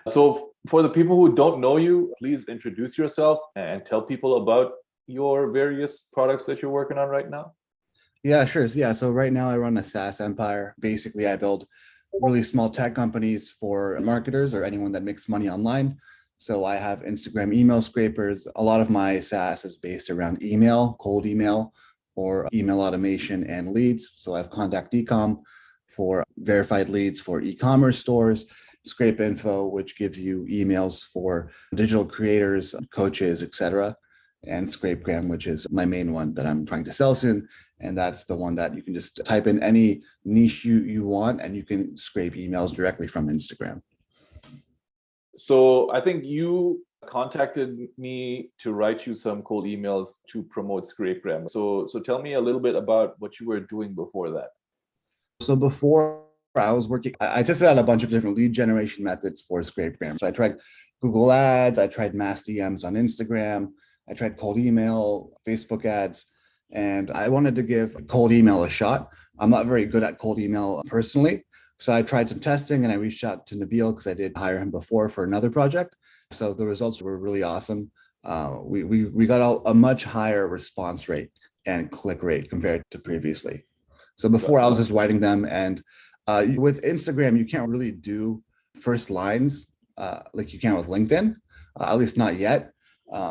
So for the people who don't know you, please introduce yourself and tell people about your various products that you're working on right now. Yeah, sure. So right now I run a SaaS empire. Basically, I build really small tech companies for marketers or anyone that makes money online. So I have Instagram email scrapers. A lot of my SaaS is based around email, cold email, or email automation and leads. So I have Contact Ecom for verified leads for e-commerce stores, Scrape Info, which gives you emails for digital creators, coaches, etc., and Scrapegram, which is my main one that I'm trying to sell soon. And that's the one that you can just type in any niche you want and you can scrape emails directly from Instagram. So I think you contacted me to write you some cold emails to promote Scrapegram. So tell me a little bit about what you were doing before that. So before I was working, I tested out a bunch of different lead generation methods for Scrapegram. So I tried Google Ads, I tried mass DMs on Instagram, I tried cold email, Facebook ads, and I wanted to give cold email a shot. I'm not very good at cold email personally. So I tried some testing and I reached out to Nabil because I did hire him before for another project. So the results were really awesome. We got a much higher response rate and click rate compared to previously. So before I was just writing them, and with Instagram, you can't really do first lines like you can with LinkedIn, at least not yet.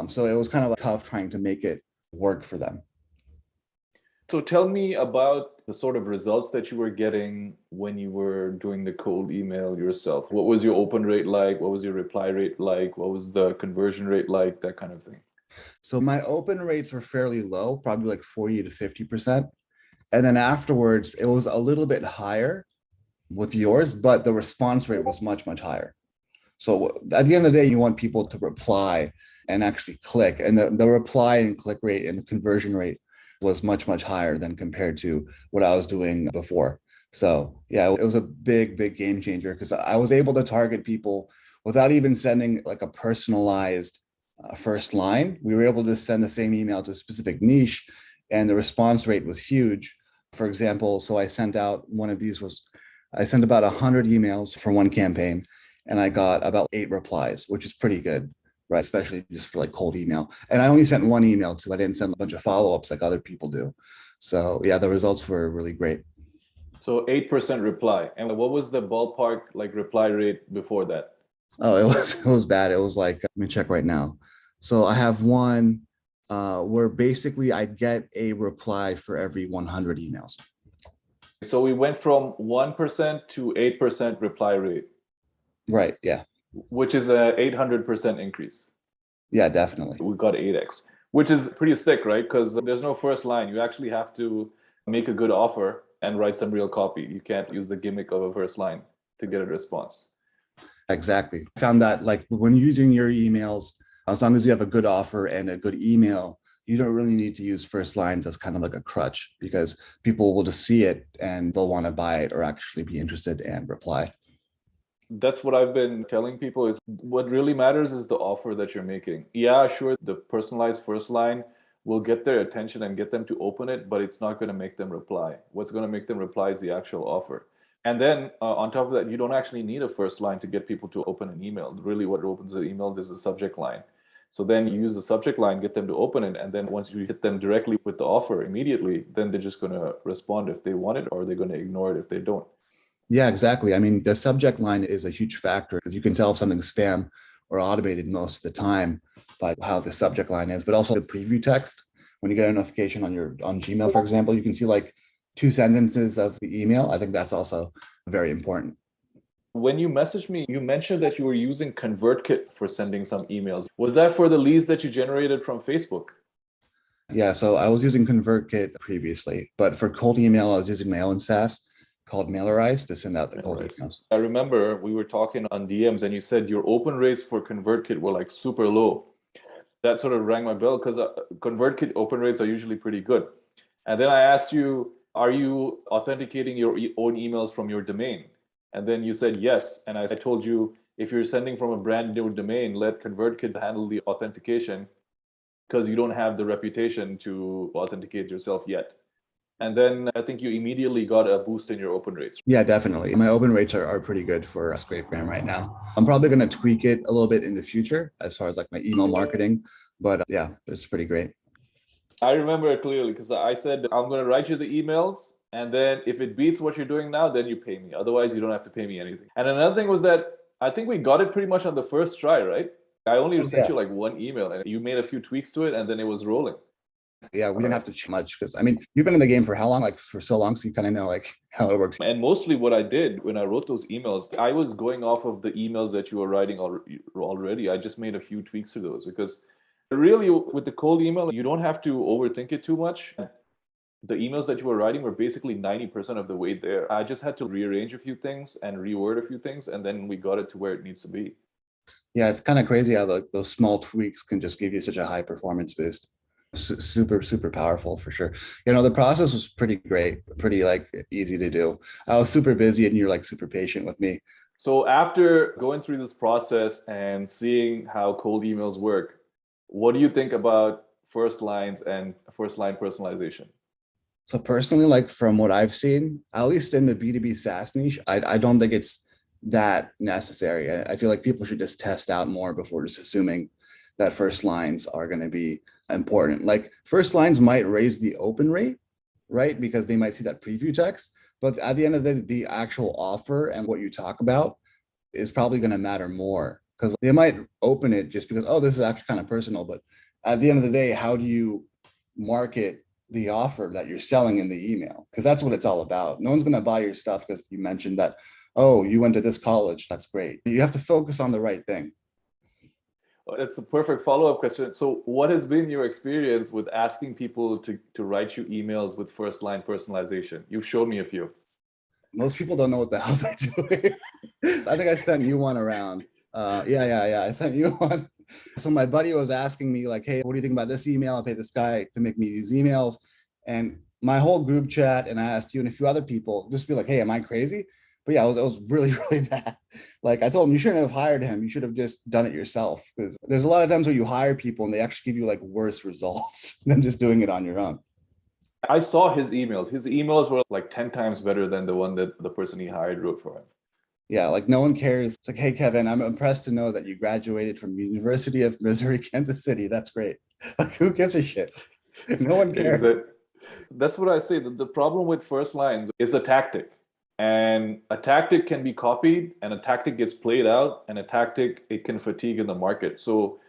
So it was kind of tough trying to make it work for them. So tell me about the sort of results that you were getting when you were doing the cold email yourself. What was your open rate like? What was your reply rate like? What was the conversion rate like? That kind of thing. So my open rates were fairly low, probably like 40 to 50%. And then afterwards, it was a little bit higher with yours, but the response rate was much, much higher. So at the end of the day, you want people to reply and actually click. And the reply and click rate and the conversion rate was much, much higher than compared to what I was doing before. So yeah, it was a big, big game changer because I was able to target people without even sending like a personalized first line. We were able to send the same email to a specific niche and the response rate was huge. For example, so I sent about 100 emails for one campaign and I got about 8 replies, which is pretty good, right? Especially just for like cold email. And I only sent one email too. I didn't send a bunch of follow-ups like other people do. So yeah, the results were really great. So 8% reply. And what was the ballpark like reply rate before that? Oh, it was bad. It was like, let me check right now. So I have one where basically I get a reply for every 100 emails. So we went from 1% to 8% reply rate, Right. Yeah. which is a 800% increase. Yeah, definitely. We got 8x, which is pretty sick, right? Because there's no first line. You actually have to make a good offer and write some real copy. You can't use the gimmick of a first line to get a response. Exactly. I found that like when using your emails, as long as you have a good offer and a good email, you don't really need to use first lines as kind of like a crutch because people will just see it and they'll want to buy it or actually be interested and reply. That's what I've been telling people is what really matters is the offer that you're making. Yeah, sure, the personalized first line will get their attention and get them to open it, but it's not going to make them reply. What's going to make them reply is the actual offer. And then on top of that, you don't actually need a first line to get people to open an email. Really, what opens the email is a subject line. So then you use the subject line, get them to open it, and then once you hit them directly with the offer immediately, then they're just going to respond if they want it, or they're going to ignore it if they don't. Yeah, exactly. I mean, the subject line is a huge factor because you can tell if something's spam or automated most of the time by how the subject line is, but also the preview text. When you get a notification on Gmail, for example, you can see like 2 sentences of the email. I think that's also very important. When you messaged me, you mentioned that you were using ConvertKit for sending some emails. Was that for the leads that you generated from Facebook? Yeah, so I was using ConvertKit previously, but for cold email, I was using my own SaaS called Mailerize to send out the cold Right. emails. I remember we were talking on DMs and you said your open rates for ConvertKit were like super low. That sort of rang my bell because ConvertKit open rates are usually pretty good. And then I asked you, are you authenticating your own emails from your domain? And then you said yes. And I told you, if you're sending from a brand new domain, let ConvertKit handle the authentication because you don't have the reputation to authenticate yourself yet. And then I think you immediately got a boost in your open rates. Yeah, definitely. My open rates are pretty good for ScrapeGram right now. I'm probably going to tweak it a little bit in the future as far as like my email marketing, but yeah, it's pretty great. I remember it clearly because I said, I'm going to write you the emails. And then if it beats what you're doing now, then you pay me. Otherwise, you don't have to pay me anything. And another thing was that I think we got it pretty much on the first try, right? I only Oh, sent yeah. you like one email and you made a few tweaks to it and then it was rolling. Yeah, we didn't have to change much because I mean, you've been in the game for how long? Like for so long, so you kind of know like how it works. And mostly what I did when I wrote those emails, I was going off of the emails that you were writing already. I just made a few tweaks to those because really with the cold email, you don't have to overthink it too much. The emails that you were writing were basically 90% of the way there. I just had to rearrange a few things and reword a few things, and then we got it to where it needs to be. Yeah, it's kind of crazy how those small tweaks can just give you such a high performance boost. Super, super powerful for sure. You know, the process was pretty great, pretty like easy to do. I was super busy and you're like super patient with me. So after going through this process and seeing how cold emails work, what do you think about first lines and first line personalization? So personally, like from what I've seen, at least in the B2B SaaS niche, I don't think it's that necessary. I feel like people should just test out more before just assuming that first lines are going to be important. Like first lines might raise the open rate, right? Because they might see that preview text. But at the end of the day, the actual offer and what you talk about is probably going to matter more because they might open it just because, oh, this is actually kind of personal. But at the end of the day, how do you market the offer that you're selling in the email? Because that's what it's all about. No one's going to buy your stuff because you mentioned that, oh, you went to this college. That's great. You have to focus on the right thing. It's a perfect follow-up question. So, what has been your experience with asking people to write you emails with first line personalization? You've shown me a few. Most people don't know what the hell they're doing. I think I sent you one around. Yeah. I sent you one. So my buddy was asking me like, "Hey, what do you think about this email? I paid this guy to make me these emails," and my whole group chat, and I asked you and a few other people, just be like, "Hey, am I crazy?" But yeah, it was really really bad. Like I told him, you shouldn't have hired him. You should have just done it yourself because there's a lot of times where you hire people and they actually give you like worse results than just doing it on your own. I saw his emails. His emails were like 10 times better than the one that the person he hired wrote for him. Yeah, like no one cares. It's like, hey, Kevin, I'm impressed to know that you graduated from University of Missouri, Kansas City. That's great. Like, who gives a shit? No one cares. Exactly. That's what I say. The problem with first lines is a tactic. And a tactic can be copied, and a tactic gets played out, and a tactic it can fatigue in the market. So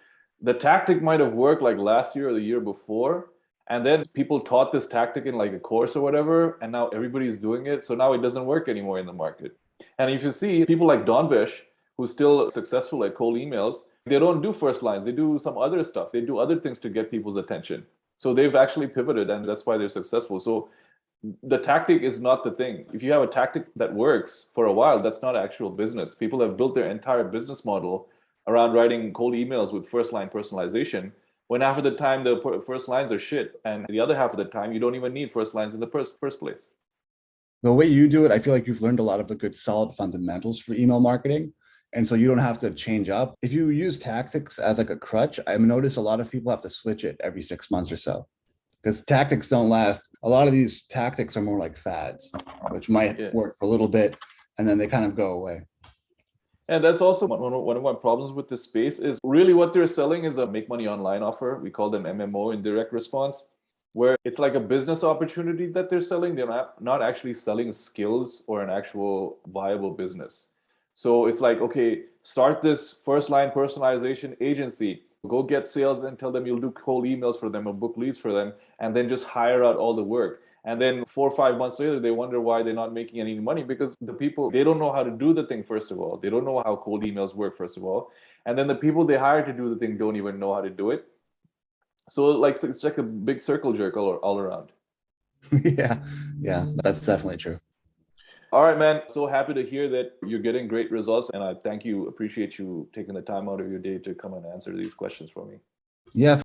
the tactic might have worked like last year or the year before, and then people taught this tactic in like a course or whatever, and now everybody's doing it. So now it doesn't work anymore in the market. And if you see people like Don Bish, who's still successful at cold emails, they don't do first lines. They do some other stuff. They do other things to get people's attention. So they've actually pivoted, and that's why they're successful. So the tactic is not the thing. If you have a tactic that works for a while, that's not actual business. People have built their entire business model around writing cold emails with first line personalization, when half of the time the first lines are shit, and the other half of the time you don't even need first lines in the first place. The way you do it, I feel like you've learned a lot of the good, solid fundamentals for email marketing. And so you don't have to change up. If you use tactics as like a crutch, I've noticed a lot of people have to switch it every 6 months or so because tactics don't last. A lot of these tactics are more like fads, which might Yeah. work for a little bit and then they kind of go away. And that's also one of my problems with this space is really what they're selling is a make money online offer. We call them MMO, indirect response, where it's like a business opportunity that they're selling. They're not actually selling skills or an actual viable business. So it's like, okay, start this first line personalization agency, go get sales and tell them you'll do cold emails for them or book leads for them, and then just hire out all the work. And then 4 or 5 months later, they wonder why they're not making any money because the people, they don't know how to do the thing, first of all. They don't know how cold emails work, first of all. And then the people they hire to do the thing don't even know how to do it. So like it's like a big circle jerk all around. Yeah, yeah, that's definitely true. All right, man. So happy to hear that you're getting great results. And I thank you, appreciate you taking the time out of your day to come and answer these questions for me. Yeah,